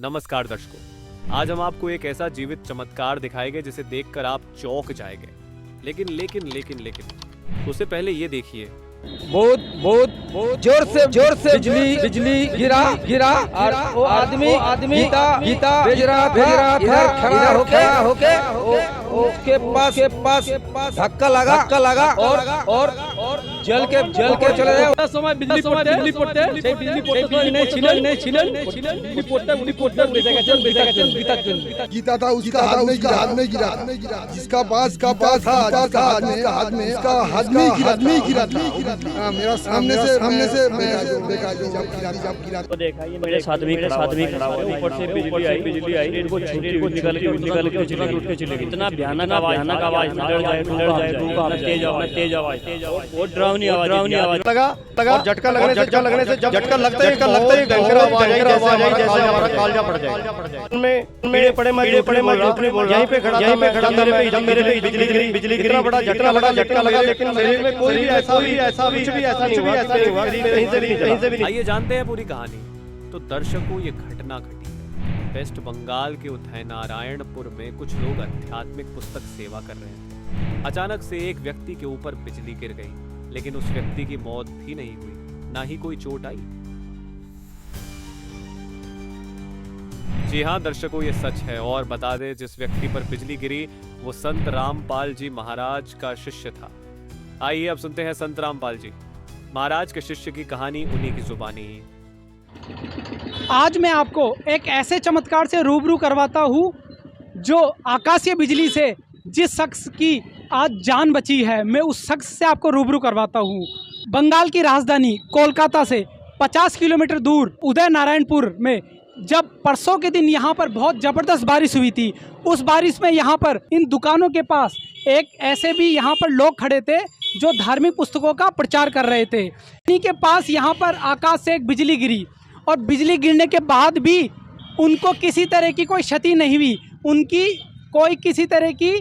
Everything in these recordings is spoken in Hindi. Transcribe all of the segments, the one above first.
नमस्कार दर्शकों, आज हम आपको एक ऐसा जीवित चमत्कार दिखाएंगे जिसे देखकर आप चौंक जाएंगे। लेकिन उससे पहले ये देखिए, बहुत बहुत बहुत जोर से बिजली गिरा और वो आदमी गीता भेज रहा था इधर खड़ा होके उसके पास धक्का लगा और जल के चले गए। समय बिजली पड़ते नहीं गीता था, उसका हाथ में गिरा जिसका पास था, हाथ में गिरा था। मेरा सामने से मैं देखा जब गिरा तो देखा ये मेरे साथ भी खड़ा हुआ, ऊपर से बिजली आई इनको निकल के चले गए। इतना भयानक आवाज तेज आवाज बहुत डरावनी आवाज लगा और झटका लगने से झटका लगता है भयंकर आवाज जैसे हमारा कालजा पड़ जाए। उनमें पड़े यहीं पे खड़ा मेरे पे बिजली गिरी, बड़ा झटका लगा, लेकिन मेरे में कोई भी ऐसा नहीं हुआ कहीं से भी नहीं। आइए जानते हैं पूरी कहानी। तो दर्शकों, ये घटना घटी है वेस्ट बंगाल के उदय नारायणपुर में। कुछ लोग आध्यात्मिक पुस्तक सेवा कर रहे थे। अचानक से एक व्यक्ति के ऊपर बिजली गिर गई, लेकिन उस व्यक्ति की मौत भी नहीं हुई, ना ही कोई चोट आई। जी हाँ दर्शकों, ये सच है। और बता दें, जिस व्यक्ति पर बिजली गिरी वो संत रामपाल जी महाराज का शिष्य था। आइए अब सुनते हैं संत रामपाल जी महाराज के शिष्य की कहानी, उन्हीं की जुबानी। आज मैं आपको एक ऐसे चमत्कार से रूबरू करवाता हूँ जो आकाशीय बिजली से जिस शख्स की आज जान बची है, मैं उस शख्स से आपको रूबरू करवाता हूँ। बंगाल की राजधानी कोलकाता से 50 किलोमीटर दूर उदय नारायणपुर में जब परसों के दिन यहाँ पर बहुत ज़बरदस्त बारिश हुई थी, उस बारिश में यहाँ पर इन दुकानों के पास एक ऐसे भी यहाँ पर लोग खड़े थे जो धार्मिक पुस्तकों का प्रचार कर रहे थे। इन्हीं के पास यहाँ पर आकाश से एक बिजली गिरी और बिजली गिरने के बाद भी उनको किसी तरह की कोई क्षति नहीं हुई, उनकी कोई किसी तरह की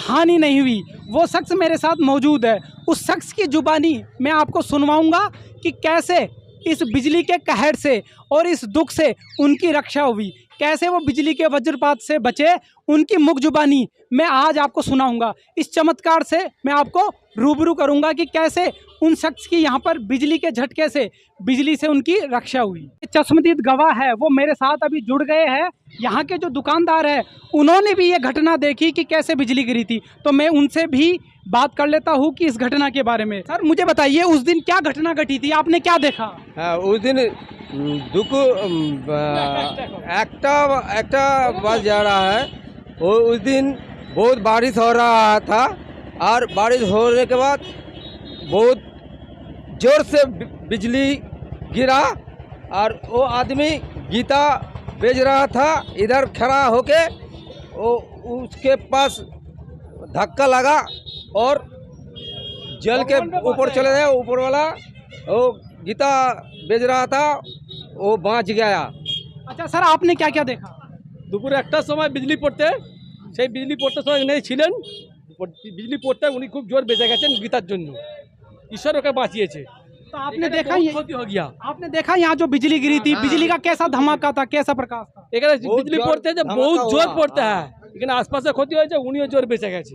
हानि नहीं हुई। वो शख्स मेरे साथ मौजूद है। उस शख्स की जुबानी मैं आपको सुनवाऊंगा कि कैसे इस बिजली के कहर से और इस दुख से उनकी रक्षा हुई, कैसे वो बिजली के वज्रपात से बचे, उनकी मुख जुबानी मैं आज आपको सुनाऊंगा। इस चमत्कार से मैं आपको रूबरू करूंगा कि कैसे उन शख्स की यहाँ पर बिजली के झटके से, बिजली से उनकी रक्षा हुई। चश्मदीद गवाह है, वो मेरे साथ अभी जुड़ गए हैं। यहाँ के जो दुकानदार हैं उन्होंने भी ये घटना देखी कि कैसे बिजली गिरी थी, तो मैं उनसे भी बात कर लेता हूँ कि इस घटना के बारे में। सर मुझे बताइए, उस दिन क्या घटना घटी थी, आपने क्या देखा? उस दिन একটা बस जा रहा है। वो उस दिन बहुत बारिश हो रहा था और बारिश होने के बाद बहुत जोर से बिजली गिरा और वो आदमी गीता भेज रहा था इधर खड़ा होके वो उसके पास धक्का लगा और जल के ऊपर चले गए। ऊपर वाला वो गीता भेज रहा था वो बच गया। अच्छा सर, आपने क्या क्या देखा? দুপুরে একটার সময় বিজলি পড়তে সময় নেই ছিলেন, বিজলি পড়তে উনি খুব জোর বেঁচে গেছেন গীতার জন্য, ঈশ্বর ওকে বাঁচিয়েছে। तो आपने देखा ये ক্ষতি हो गया। आपने देखा यहाँ जो बिजली गिरी थी, बिजली का कैसा धमाका था, कैसा प्रकाश था? এখানে বিজলি পড়তে যে बहुत जोर पड़ता है, लेकिन आसपास से क्षति হয়েছে, উনিও জোর বেঁচে গেছে।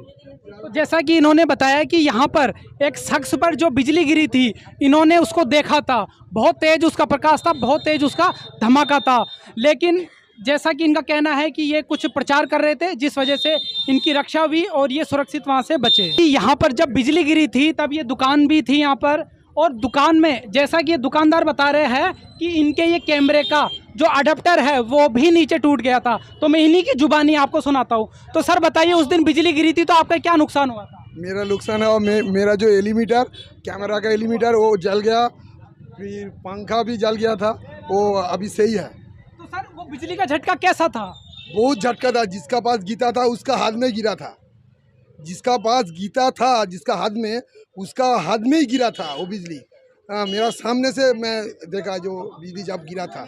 तो जैसा कि इन्होंने बताया कि यहाँ पर एक शख्स पर जो बिजली गिरी थी, इन्होंने उसको देखा था, बहुत तेज उसका प्रकाश था, बहुत तेज उसका धमाका था। लेकिन जैसा कि इनका कहना है कि ये कुछ प्रचार कर रहे थे जिस वजह से इनकी रक्षा हुई और ये सुरक्षित वहाँ से बचे। यहाँ पर जब बिजली गिरी थी तब ये दुकान भी थी यहाँ पर, और दुकान में जैसा कि ये दुकानदार बता रहे हैं कि इनके ये कैमरे का जो अडेप्टर है वो भी नीचे टूट गया था। तो मैं इन्हीं की जुबानी आपको सुनाता हूँ। तो सर बताइए, उस दिन बिजली गिरी थी तो आपका क्या नुकसान हुआ था? मेरा नुकसान है और मेरा जो एलीमीटर, कैमरा का एलीमीटर वो जल गया, फिर पंखा भी जल गया था, वो अभी सही है। तो सर वो बिजली का झटका कैसा था? बहुत झटका था। जिसका पास गीता था उसका हाथ में गिरा था, जिसका पास गीता था जिसका हाथ में, उसका हाथ में ही गिरा था वो बिजली। मेरा सामने से मैं देखा जो बिजली जब गिरा था।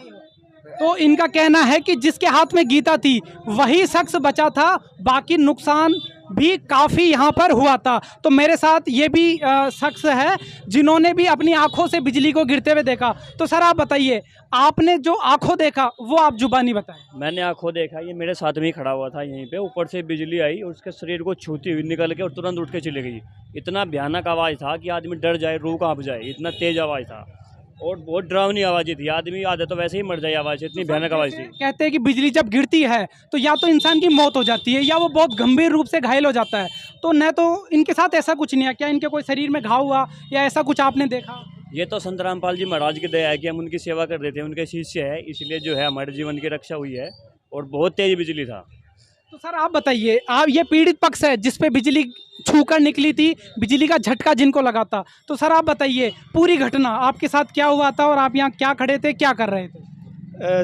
तो इनका कहना है कि जिसके हाथ में गीता थी वही शख्स बचा था, बाकी नुकसान भी काफ़ी यहाँ पर हुआ था। तो मेरे साथ ये भी शख्स है जिन्होंने भी अपनी आंखों से बिजली को गिरते हुए देखा। तो सर आप बताइए, आपने जो आंखों देखा वो आप जुबानी बताएं। मैंने आंखों देखा, ये मेरे साथ में ही खड़ा हुआ था यहीं पे, ऊपर से बिजली आई और उसके शरीर को छूती हुई निकल के और तुरंत उठ के चली गई। इतना भयानक आवाज़ था कि आदमी डर जाए, रूह कांप जाए, इतना तेज आवाज़ था और बहुत डरावनी आवाज़ थी। आदमी आधे तो वैसे ही मर जाए आवाज़ से, इतनी भयानक आवाज़ थी। कहते हैं कि बिजली जब गिरती है तो या तो इंसान की मौत हो जाती है या वो बहुत गंभीर रूप से घायल हो जाता है। तो न तो इनके साथ ऐसा कुछ नहीं है, क्या इनके कोई शरीर में घाव हुआ या ऐसा कुछ आपने देखा? ये तो संत रामपाल जी महाराज की दया है कि हम उनकी सेवा कर देते हैं, उनके शिष्य है, इसलिए जो है हमारे जीवन की रक्षा हुई है और बहुत तेज बिजली था। तो सर आप बताइए, आप ये पीड़ित पक्ष है जिस पे बिजली छूकर निकली थी, बिजली का झटका जिनको लगा था। तो सर आप बताइए पूरी घटना आपके साथ क्या हुआ था और आप यहाँ क्या खड़े थे, क्या कर रहे थे?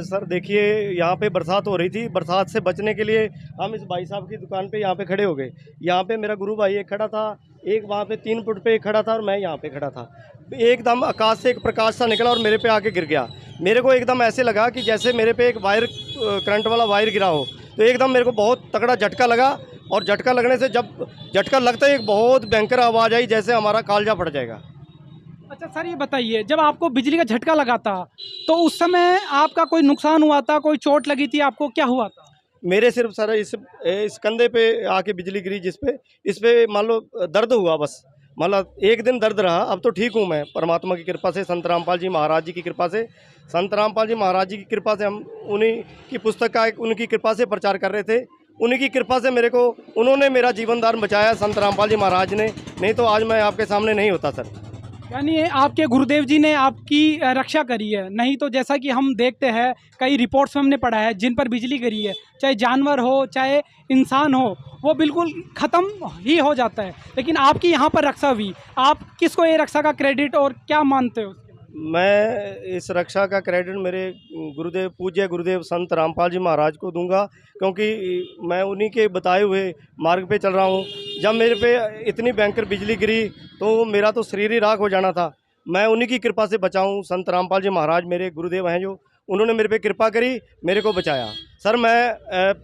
सर देखिए, यहाँ पे बरसात हो रही थी। बरसात से बचने के लिए हम इस भाई साहब की दुकान पे यहाँ पे खड़े हो गए। यहाँ पे मेरा गुरु भाई एक खड़ा था, एक वहाँ पे 3 फुट पे एक खड़ा था और मैं यहाँ पे खड़ा था। एकदम आकाश से एक प्रकाश सा निकला और मेरे पे आके गिर गया। मेरे को एकदम ऐसे लगा कि जैसे मेरे पे एक वायर, करंट वाला वायर गिरा हो। तो एकदम मेरे को बहुत तगड़ा झटका लगा और झटका लगने से जब झटका लगता है एक बहुत भयंकर आवाज़ आई, जैसे हमारा कालजा फट जाएगा। अच्छा सर ये बताइए, जब आपको बिजली का झटका लगा था तो उस समय आपका कोई नुकसान हुआ था, कोई चोट लगी थी आपको, क्या हुआ था? मेरे सिर्फ सर इस कंधे पे आके बिजली गिरी, इस पे मान लो दर्द हुआ, बस मतलब एक दिन दर्द रहा। अब तो ठीक हूँ मैं, परमात्मा की कृपा से, संत रामपाल जी महाराज जी की कृपा से। संत रामपाल जी महाराज जी की कृपा से हम उन्हीं की पुस्तक का उनकी कृपा से प्रचार कर रहे थे। उन्हीं की कृपा से उन्होंने मेरा जीवन दान बचाया, संत रामपाल जी महाराज ने, नहीं तो आज मैं आपके सामने नहीं होता सर। यानी आपके गुरुदेव जी ने आपकी रक्षा करी है, नहीं तो जैसा कि हम देखते हैं कई रिपोर्ट्स में हमने पढ़ा है जिन पर बिजली गिरी है, चाहे जानवर हो चाहे इंसान हो, वो बिल्कुल ख़त्म ही हो जाता है, लेकिन आपकी यहाँ पर रक्षा हुई। आप किसको ये रक्षा का क्रेडिट और क्या मानते हो? मैं इस रक्षा का क्रेडिट मेरे गुरुदेव, पूज्य गुरुदेव संत रामपाल जी महाराज को दूंगा, क्योंकि मैं उन्हीं के बताए हुए मार्ग पे चल रहा हूँ। जब मेरे पे इतनी भयंकर बिजली गिरी तो मेरा तो शरीर ही राख हो जाना था। मैं उन्हीं की कृपा से बचाऊँ। संत रामपाल जी महाराज मेरे गुरुदेव हैं, जो उन्होंने मेरे पे कृपा करी, मेरे को बचाया। सर मैं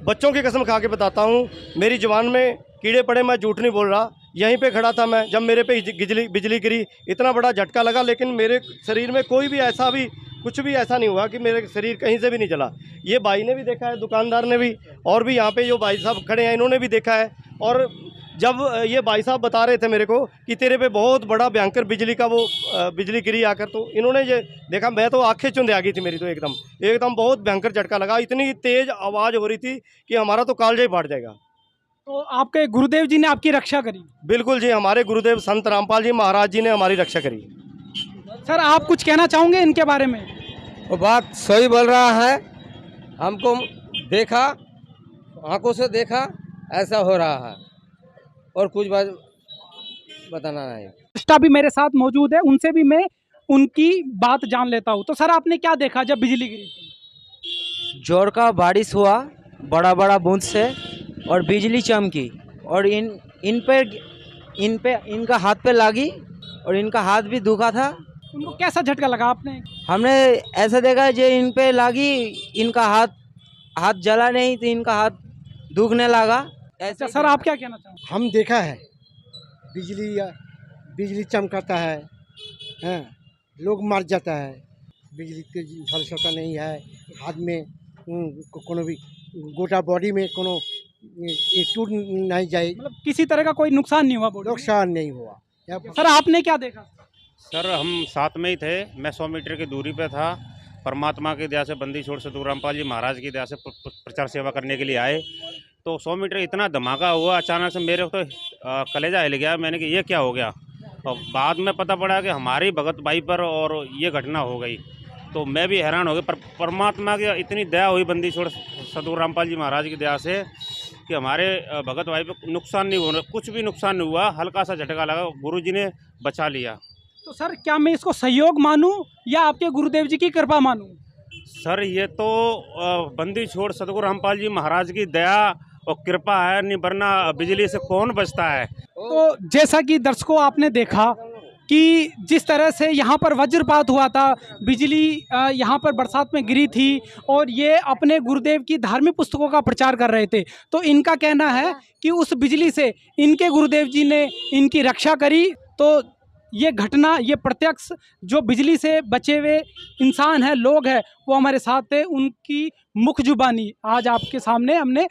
बच्चों की कसम खा के बताता हूँ, मेरी जुबान में कीड़े पड़े, मैं झूठ नहीं बोल रहा। यहीं पे खड़ा था मैं, जब मेरे पे बिजली गिरी, इतना बड़ा झटका लगा, लेकिन मेरे शरीर में कोई भी ऐसा भी कुछ भी ऐसा नहीं हुआ कि मेरे शरीर कहीं से भी नहीं जला। ये भाई ने भी देखा है, दुकानदार ने भी, और भी यहाँ पे जो भाई साहब खड़े हैं इन्होंने भी देखा है। और जब ये भाई साहब बता रहे थे मेरे को कि तेरे पे बहुत बड़ा भयंकर बिजली का बिजली गिरी आकर, तो इन्होंने ये देखा, मैं तो आंखें चुंधे आ गई थी मेरी, तो एकदम बहुत भयंकर झटका लगा। इतनी तेज आवाज़ हो रही थी कि हमारा तो कालजा ही फाट जाएगा। तो आपके गुरुदेव जी ने आपकी रक्षा करी? बिल्कुल जी, हमारे गुरुदेव संत रामपाल जी महाराज जी ने हमारी रक्षा करी। सर आप कुछ कहना चाहोगे इनके बारे में? वो बात सही बोल रहा है, हमको देखा, आंखों से देखा, ऐसा हो रहा है, और कुछ बात बताना नहीं। स्टाफ भी मेरे साथ मौजूद है, उनसे भी मैं उनकी बात जान लेता हूँ। तो सर आपने क्या देखा जब बिजली गिरी थी? जोर का बारिश हुआ, बड़ा बड़ा बूंद से, और बिजली चमकी, और इनका हाथ पे लगी और इनका हाथ भी दुखा था। उनको कैसा झटका लगा आपने? हमने ऐसा देखा जो इन पे लगी, इनका हाथ जला नहीं तो इनका हाथ दुखने लगा। अच्छा सर आप क्या कहना चाहोगे? हम देखा है बिजली चमकाता है, हैं, लोग मर जाता है, बिजली के झलसता नहीं है, हाथ में कोनो भी गोटा बॉडी में कोनो टूट नहीं जाए, मतलब किसी तरह का कोई नुकसान नहीं हुआ? नुकसान नहीं हुआ। सर आपने क्या देखा? सर हम साथ में ही थे, मैं 100 मीटर की दूरी पे था। परमात्मा की दया से, बंदी छोड़ सतगुरु रामपाल जी महाराज की दया से प्रचार सेवा करने के लिए आए, तो 100 मीटर इतना धमाका हुआ, अचानक से मेरे को तो कलेजा हिल गया। मैंने कहा ये क्या हो गया, और बाद में पता पड़ा कि हमारी भगत भाई पर और ये घटना हो गई। तो मैं भी हैरान हो गया, पर परमात्मा की इतनी दया हुई, बंदी छोड़ सतगुरु रामपाल जी महाराज की दया से, कि हमारे भगत भाई पे नुकसान नहीं हुआ, कुछ भी नुकसान नहीं हुआ, हल्का सा झटका लगा, गुरुजी ने बचा लिया। तो सर क्या मैं इसको सहयोग मानूं या आपके गुरुदेव जी की कृपा मानूं? सर ये तो बंदी छोड़ सतगुरु रामपाल जी महाराज की दया और कृपा है, नहीं वरना बिजली से कौन बचता है। तो जैसा कि दर्शकों आपने देखा कि जिस तरह से यहाँ पर वज्रपात हुआ था, बिजली यहाँ पर बरसात में गिरी थी और ये अपने गुरुदेव की धार्मिक पुस्तकों का प्रचार कर रहे थे। तो इनका कहना है कि उस बिजली से इनके गुरुदेव जी ने इनकी रक्षा करी। तो ये घटना, ये प्रत्यक्ष जो बिजली से बचे हुए इंसान हैं, लोग हैं, वो हमारे साथ थे, उनकी मुख जुबानी आज आपके सामने हमने